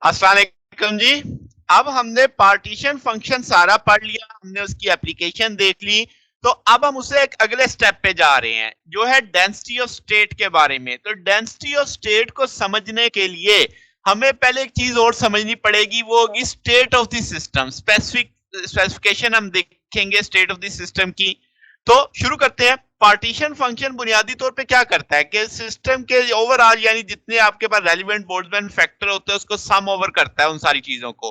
अस्सलाम वालेकुम जी। अब हमने पार्टीशन फंक्शन सारा पढ़ लिया, हमने उसकी एप्लीकेशन देख ली। तो अब हम उसे एक अगले स्टेप पे जा रहे हैं जो है डेंसिटी ऑफ स्टेट के बारे में। तो डेंसिटी ऑफ स्टेट को समझने के लिए हमें पहले एक चीज और समझनी पड़ेगी, वो होगी state of the system. Specification हम देखेंगे स्टेट ऑफ द सिस्टम की। तो शुरू करते हैं। पार्टीशन फंक्शन बुनियादी तौर पे क्या करता है कि सिस्टम के ओवरऑल यानी जितने आपके पास रेलिवेंट बोल्ट्जमैन फैक्टर होते हैं उसको सम ओवर करता है उन सारी चीजों को।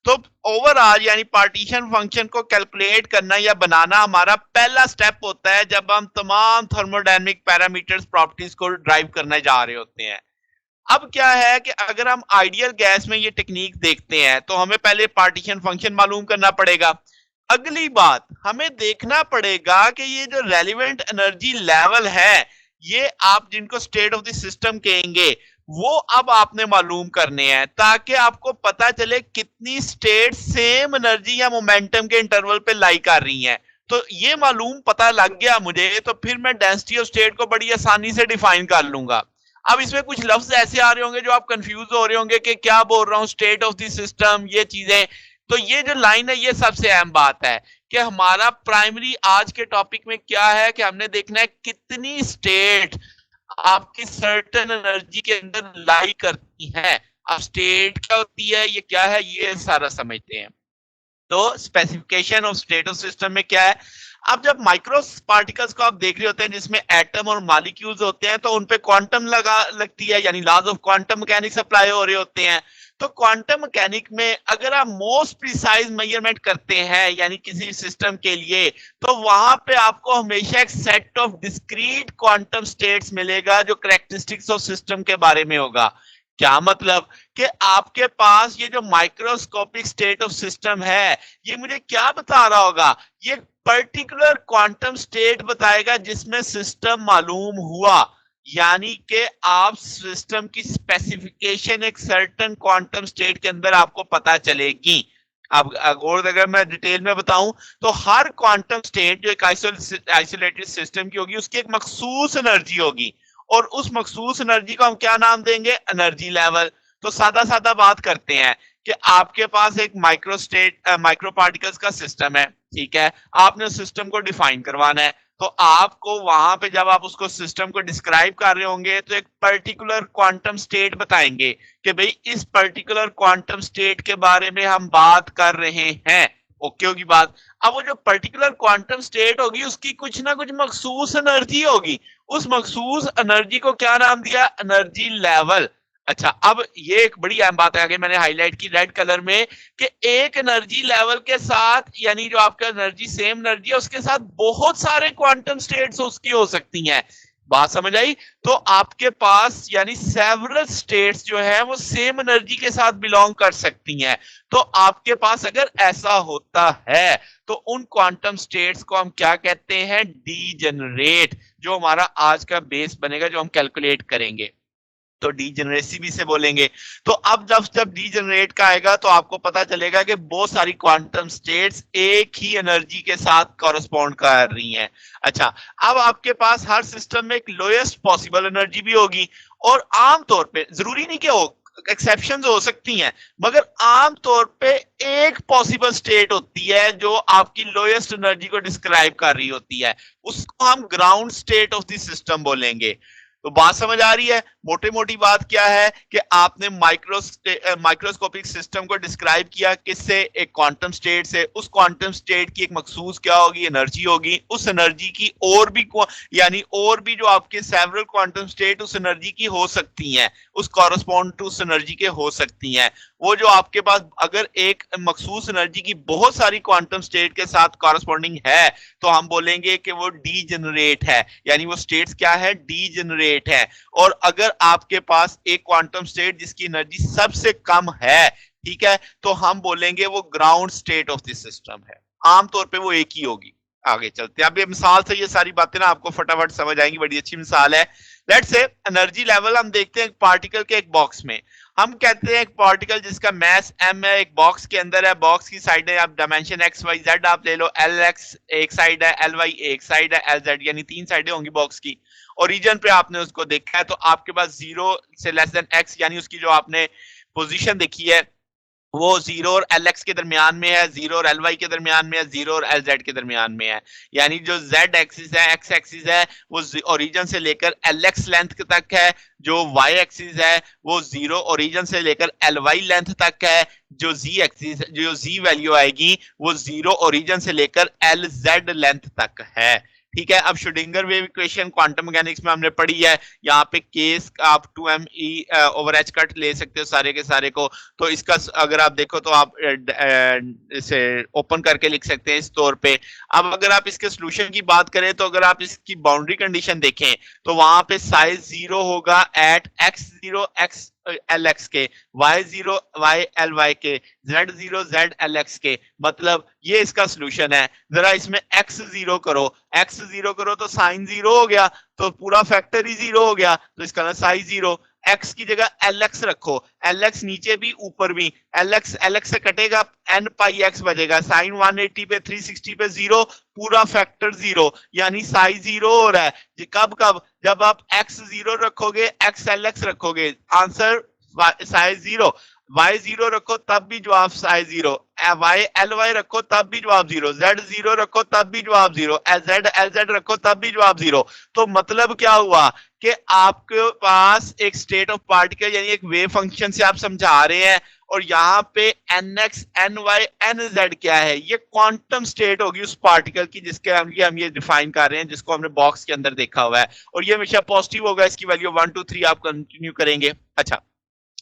तो ओवरऑल यानी पार्टीशन फंक्शन को कैलकुलेट करना या बनाना हमारा पहला स्टेप होता है जब हम तमाम थर्मोडायनेमिक पैरामीटर्स प्रॉपर्टीज को ड्राइव करने जा रहे होते हैं। अब क्या है कि अगर हम आइडियल गैस में ये टेक्निक देखते हैं तो हमें पहले पार्टीशन फंक्शन मालूम करना पड़ेगा। अगली बात हमें देखना पड़ेगा कि ये जो रेलिवेंट एनर्जी लेवल है, ये आप जिनको स्टेट ऑफ द सिस्टम कहेंगे, वो अब आपने मालूम करने हैं ताकि आपको पता चले कितनी स्टेट सेम एनर्जी या मोमेंटम के इंटरवल पे लाई कर रही हैं। तो ये मालूम पता लग गया मुझे, तो फिर मैं डेंसिटी ऑफ स्टेट को बड़ी आसानी से डिफाइन कर लूंगा। अब इसमें कुछ लफ्ज ऐसे आ रहे होंगे जो आप कंफ्यूज हो रहे होंगे कि क्या बोल रहा हूं, स्टेट ऑफ द सिस्टम, ये चीजें। तो ये जो लाइन है ये सबसे अहम बात है कि हमारा प्राइमरी आज के टॉपिक में क्या है कि हमने देखना है कितनी स्टेट आपकी सर्टेन एनर्जी के अंदर लाई करती है। अब स्टेट क्या होती है, ये क्या है, ये सारा समझते हैं। तो specification of state of system में क्या है। अब जब माइक्रो पार्टिकल्स को आप देख रहे होते हैं जिसमें एटम और मॉलिक्यूल्स होते हैं तो उनपे क्वांटम लगती है, यानी laws of quantum mechanics apply हो रहे होते हैं। तो क्वांटम मैकेनिक में अगर आप मोस्ट प्रिसाइज मेजरमेंट करते हैं यानी किसी सिस्टम के लिए, तो वहां पे आपको हमेशा एक set of discrete quantum states मिलेगा जो करेक्टरिस्टिक्स ऑफ सिस्टम के बारे में होगा। क्या मतलब कि आपके पास ये जो माइक्रोस्कोपिक स्टेट ऑफ सिस्टम है, ये मुझे क्या बता रहा होगा, ये पर्टिकुलर क्वांटम स्टेट बताएगा जिसमें सिस्टम मालूम हुआ। यानी कि आप सिस्टम की स्पेसिफिकेशन एक सर्टेन क्वांटम स्टेट के अंदर आपको पता चलेगी। अब और अगर मैं डिटेल में बताऊं तो हर क्वांटम स्टेट जो एक आइसोलेटेड सिस्टम की होगी उसकी एक मखसूस एनर्जी होगी, और उस मखसूस एनर्जी को हम क्या नाम देंगे, एनर्जी लेवल। तो सादा सादा बात करते हैं कि आपके पास एक माइक्रो पार्टिकल्स का सिस्टम है, ठीक है। आपने उस सिस्टम को डिफाइन करवाना है, तो आपको वहां पे जब आप उसको सिस्टम को डिस्क्राइब कर रहे होंगे तो एक पर्टिकुलर क्वांटम स्टेट बताएंगे कि भाई इस पर्टिकुलर क्वांटम स्टेट के बारे में हम बात कर रहे हैं। ओके होगी बात। अब वो जो पर्टिकुलर क्वांटम स्टेट होगी उसकी कुछ ना कुछ मखसूस एनर्जी होगी, उस मखसूस एनर्जी को क्या नाम दिया, एनर्जी लेवल। अच्छा, अब ये एक बड़ी अहम बात है, आगे मैंने हाईलाइट की रेड कलर में, कि एक एनर्जी लेवल के साथ यानी जो आपका एनर्जी सेम एनर्जी है उसके साथ बहुत सारे क्वांटम स्टेट्स उसकी हो सकती हैं। बात समझ आई। तो आपके पास यानी सेवरल स्टेट्स जो है वो सेम एनर्जी के साथ बिलोंग कर सकती हैं। तो आपके पास अगर ऐसा होता है तो उन क्वांटम स्टेट्स को हम क्या कहते हैं, डीजेनरेट, जो हमारा आज का बेस बनेगा जो हम कैलकुलेट करेंगे। तो डीजेनरेसी भी से बोलेंगे। तो अब जब जब डीजेनरेट का आएगा तो आपको पता चलेगा कि बहुत सारी क्वांटम स्टेट्स एक ही एनर्जी के साथ कॉरेस्पॉन्ड कर रही हैं। अच्छा, अब आपके पास हर सिस्टम में एक लोएस्ट पॉसिबल एनर्जी भी होगी, और आमतौर पे जरूरी नहीं कि हो, एक्सेप्शंस हो सकती हैं, मगर आमतौर पे एक पॉसिबल स्टेट होती है जो आपकी लोएस्ट एनर्जी को डिस्क्राइब कर रही होती है, उसको हम ground state of the system बोलेंगे। तो बात समझ आ रही है। मोटी मोटी बात क्या है कि आपने माइक्रोस्कोपिक सिस्टम को डिस्क्राइब किया किससे, एक क्वांटम स्टेट से। उस क्वांटम स्टेट की एक मखसूस क्या होगी, एनर्जी होगी। उस एनर्जी की और भी यानी और भी जो आपके सेवरल क्वांटम स्टेट उस एनर्जी की हो सकती हैं, उस कॉरेस्पॉन्ड टू उस एनर्जी के हो सकती हैं। वो जो आपके पास अगर एक मखसूस एनर्जी की बहुत सारी क्वांटम स्टेट के साथ कॉरेस्पॉन्डिंग है तो हम बोलेंगे कि वो डीजेनरेट है, यानी वो स्टेट्स क्या है, डीजेनरेट है। और अगर आपके पास एक क्वांटम स्टेट जिसकी एनर्जी सबसे कम है, ठीक है, तो हम बोलेंगे वो ground state of the system है। आमतौर पे वो एक ही होगी। आगे चलते हैं। अब ये मिसाल से ये सारी बातें ना आपको फटाफट समझ आएंगी, बड़ी अच्छी मिसाल है। लेट्स से एनर्जी लेवल हम देखते हैं पार्टिकल के एक बॉक्स में। हम कहते हैं एक पार्टिकल जिसका मास m है, एक बॉक्स के अंदर है, बॉक्स की साइड है, आप डायमेंशन x y z आप ले लो, lx एक साइड है, ly एक साइड है, lz यानी तीन साइडें होंगी बॉक्स की। ओरिजिन पे आपने उसको देखा है तो आपके पास 0 से लेस देन x यानी उसकी जो आपने पोजीशन देखी है वो 0 और LX के दरमियान में है, 0 और LY के दरमियान में है, 0 और LZ के दरमियान में है। यानी जो Z एक्सिस है, X एक्सिस है, वो ओरिजिन से लेकर LX लेंथ तक है। जो Y एक्सिस है वो 0 ओरिजिन से लेकर LY लेंथ तक है। जो Z एक्सिस, जो Z वैल्यू आएगी वो 0 ओरिजिन से लेकर LZ लेंथ तक है। ठीक है, अब Schrodinger wave equation quantum mechanics में हमने पढ़ी है। यहाँ पे केस आप 2m e over H cut ले सकते हो सारे के सारे को। तो इसका अगर आप देखो तो आप इसे ओपन करके लिख सकते हैं इस तौर पे। अब अगर आप इसके सोल्यूशन की बात करें तो अगर आप इसकी बाउंड्री कंडीशन देखें तो वहां पे साइज 0 होगा एट x0 x LX के, y0 y LY के, z0 z LX के। मतलब ये इसका सोल्यूशन है। जरा इसमें x0 करो, x0 करो तो साइन 0 हो गया, तो पूरा फैक्टर ही 0 हो गया, तो इसका साइन 0। x की जगह LX रखो, LX नीचे भी ऊपर भी, LX से कटेगा n पाई x बचेगा, साइन 180 पे 360 पे 0, पूरा फैक्टर 0, यानी साइन 0 हो रहा है। कब कब? जब आप x0 रखोगे, XLX रखोगे, आंसर साइज 0। y0 रखो तब भी जवाब साइज 0, LY रखो तब भी जवाब 0, Z0 रखो तब भी जवाब 0, LZ रखो तब भी जवाब 0। तो मतलब क्या हुआ कि आपके पास एक स्टेट ऑफ पार्टिकल यानी एक वेव फंक्शन से आप समझा रहे हैं, और यहाँ पे NX NY NZ क्या है, ये क्वांटम स्टेट होगी उस पार्टिकल की जिसके हम ये डिफाइन कर रहे हैं, जिसको हमने बॉक्स के अंदर देखा हुआ है, और ये हमेशा पॉजिटिव होगा। इसकी वैल्यू 1 2 3 आप कंटिन्यू करेंगे। अच्छा,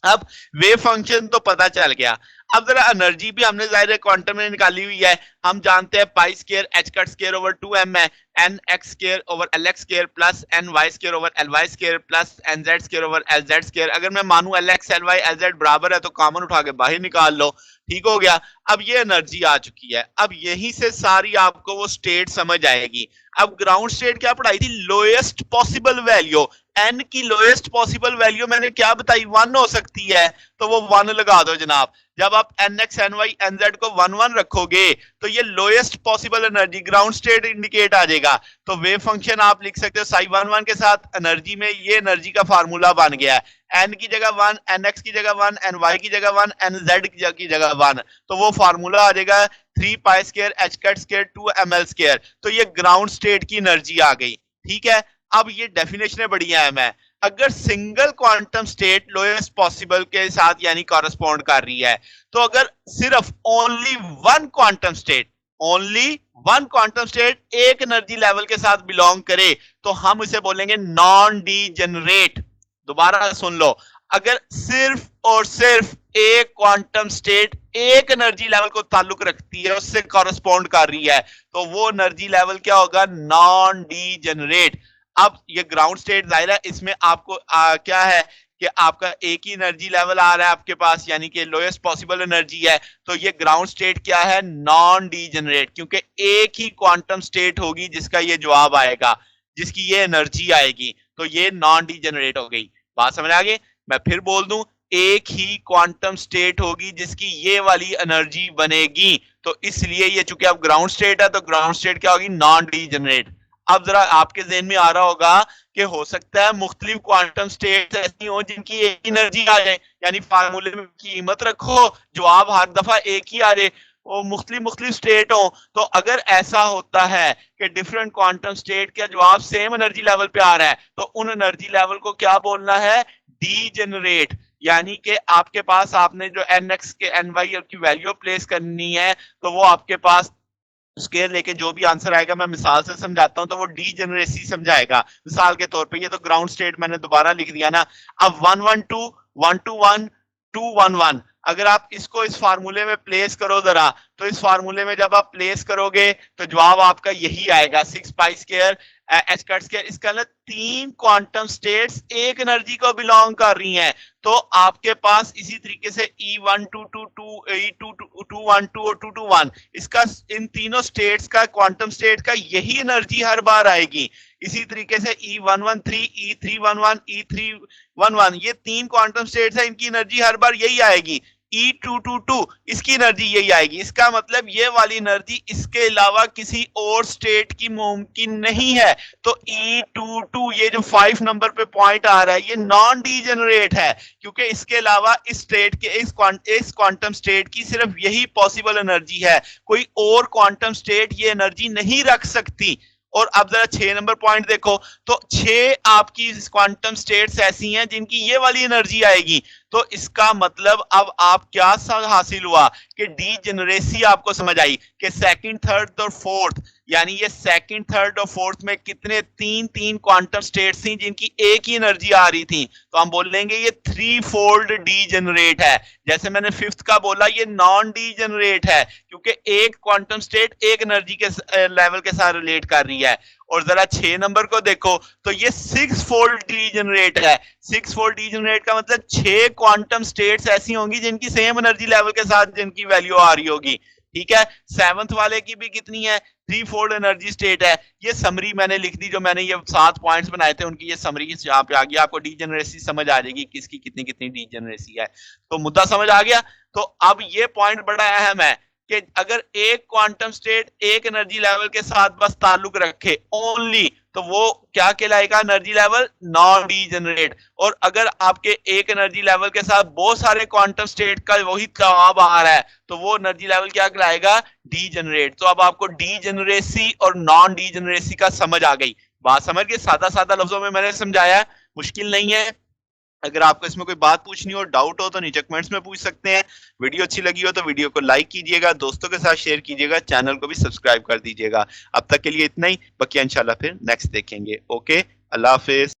अब वेव फंक्शन तो पता चल गया। अब जरा एनर्जी भी हमने जाहिर है क्वांटम में निकाली हुई है। हम जानते हैं pi square h cut square over 2m है, nx square over lx square plus ny square over ly square plus nz square over lz square. अगर मैं मानूं lx ly lz बराबर है तो कॉमन उठा के बाहर निकाल लो, ठीक हो गया। अब ये एनर्जी आ चुकी है। अब यहीं से सारी आपको वो स्टेट समझ आएगी। अब ग्राउंड स्टेट क्या पढ़ाई थी? लोएस्ट पॉसिबल वैल्यू, n की लोएस्ट पॉसिबल वैल्यू मैंने क्या बताई? 1 हो सकती है, तो वो 1 लगा दो जनाब। जब आप nx ny nz को 1 1 रखोगे तो ये lowest possible energy ground state indicate आ जाएगा। तो वेव फंक्शन आप लिख सकते हो साई 1 1 के साथ एनर्जी में, ये एनर्जी का फार्मूला बन गया है। n की जगह 1, nx की जगह 1, ny की जगह 1, nz की जगह 1, तो वो फार्मूला आ जाएगा 3 pi square h cut square 2 ml square. तो ये ग्राउंड स्टेट की एनर्जी आ गई। ठीक है, अब ये डेफिनेशन बड़ी अहम है। अगर single quantum state lowest possible के साथ यानी कॉरेस्पॉन्ड कर रही है, तो अगर सिर्फ ओनली वन क्वांटम स्टेट एक एनर्जी लेवल के साथ बिलोंग करे तो हम इसे बोलेंगे नॉन डीजेनरेट। दोबारा सुन लो, अगर सिर्फ और सिर्फ एक क्वांटम स्टेट एक एनर्जी लेवल को ताल्लुक रखती है, उससे कॉरेस्पॉन्ड कर रही है, तो वो एनर्जी लेवल क्या होगा? Non degenerate. अब ये ग्राउंड स्टेट जाहिर है, इसमें आपको क्या है कि आपका एक ही एनर्जी लेवल आ रहा है आपके पास, यानी कि लोएस्ट पॉसिबल एनर्जी है। तो ये ग्राउंड स्टेट क्या है? नॉन डीजेनरेट, क्योंकि एक ही क्वांटम स्टेट होगी जिसका ये जवाब आएगा, जिसकी ये एनर्जी आएगी, तो ये नॉन डीजेनरेट हो गई। बात समझ आ गई? मैं फिर बोल दूं, एक ही क्वांटम स्टेट होगी जिसकी ये वाली एनर्जी बनेगी, तो इसलिए ये चूंकि अब ग्राउंड स्टेट है तो ग्राउंड स्टेट क्या होगी? Non degenerate. अब जरा आपके ज़हन में आ रहा होगा कि हो सकता है मुख्तलिफ क्वांटम स्टेट्स ऐसी हो जिनकी एक एनर्जी आ जाए, यानी फार्मूले में कीमत रखो, जवाब हर दफा एक ही आ जाए, वो मुख्तलिफ स्टेट हो। तो अगर ऐसा होता है कि डिफरेंट क्वांटम स्टेट का जवाब सेम एनर्जी लेवल पे आ रहा है, तो उन एनर्जी लेवल को क्या बोलना है? डीजेनरेट। यानी कि आपके पास आपने जो nx के ny की वैल्यू प्लेस करनी है, तो वो आपके पास स्केल लेके जो भी आंसर आएगा, मैं मिसाल से समझाता हूं तो वो डीजेनरेसी समझाएगा। मिसाल के तौर पे ये तो ग्राउंड स्टेट मैंने दोबारा लिख दिया ना। अब 1 1 2 1 2 1 2 1 1, अगर आप इसको इस फार्मूले में प्लेस करो जरा, तो इस फार्मूले में जब आप प्लेस करोगे तो जवाब आपका यही आएगा 6 pi square H cut square. इसका मतलब 3 क्वांटम स्टेट्स एक एनर्जी को बिलोंग कर रही हैं। तो आपके पास इसी तरीके से E1222 E2212 और 221, इसका इन तीनों स्टेट्स का क्वांटम स्टेट का यही एनर्जी हर बार आएगी। इसी तरीके से E113 E311 E311, ये 3 क्वांटम स्टेट्स है, इनकी एनर्जी हर बार यही आएगी। E222 इसकी एनर्जी यही आएगी। इसका मतलब ये वाली एनर्जी इसके अलावा किसी और स्टेट की मुमकिन नहीं है। तो E22 ये जो 5 नंबर पे पॉइंट आ रहा है ये नॉन डीजेनरेट है, क्योंकि इसके अलावा इस स्टेट के इस क्वांटम स्टेट की सिर्फ यही पॉसिबल एनर्जी है, कोई और क्वांटम स्टेट ये एनर्जी नहीं रख सकती। और अब जरा 6 नंबर पॉइंट देखो, तो 6 आपकी क्वांटम स्टेट्स ऐसी हैं जिनकी ये वाली एनर्जी आएगी। तो इसका मतलब अब आप क्या हासिल हुआ कि डीजेनरेसी आपको समझ आई कि सेकंड, थर्ड और फोर्थ, यानी ये सेकंड, थर्ड और फोर्थ में कितने तीन क्वांटम स्टेट्स थी जिनकी एक ही एनर्जी आ रही थी। तो हम बोलेंगे ये 3 फोल्ड डीजेनरेट है। जैसे मैंने फिफ्थ का बोला ये नॉन डीजेनरेट है, क्योंकि एक क्वांटम स्टेट एक एनर्जी के लेवल के साथ रिलेट कर रही है। और जरा 6 नंबर को देखो, तो ये 6 फोल्ड डीजेनरेट है। 6 फोल्ड डीजेनरेट का मतलब 6 क्वांटम स्टेट्स ऐसी होंगी जिनकी सेम एनर्जी लेवल के साथ जिनकी वैल्यू आ रही होगी। ठीक है, 7th वाले की भी कितनी है, 3 फोल्ड एनर्जी स्टेट है। ये समरी मैंने लिख दी, जो मैंने ये 7 पॉइंट्स बनाए थे उनकी ये समरी यहाँ पे आ गई। आपको डीजेनरेसी समझ आ जाएगी किसकी कितनी कितनी डीजेनरेसी है। तो मुद्दा समझ आ गया। तो अब ये पॉइंट बड़ा अहम है कि अगर एक क्वांटम स्टेट एक एनर्जी लेवल के साथ बस ताल्लुक रखे ओनली, तो वो क्या कहलाएगा, एनर्जी लेवल नॉन डीजेनरेट। और अगर आपके एक एनर्जी लेवल के साथ बहुत सारे क्वांटम स्टेट का वही जवाब आ रहा है, तो वो एनर्जी लेवल क्या कहलाएगा, डीजेनरेट। तो अब आपको डीजेनरेसी और नॉन डीजेनरेसी का समझ आ गई। बात समझ गए, सादा सादा लफ्जों में मैंने समझाया, मुश्किल नहीं है। अगर आपको इसमें कोई बात पूछनी हो, डाउट हो, तो नीचे कमेंट्स में पूछ सकते हैं। वीडियो अच्छी लगी हो तो वीडियो को लाइक कीजिएगा, दोस्तों के साथ शेयर कीजिएगा, चैनल को भी सब्सक्राइब कर दीजिएगा। अब तक के लिए इतना ही, बाकी इंशाल्लाह फिर नेक्स्ट देखेंगे। ओके, अल्लाह हाफिज।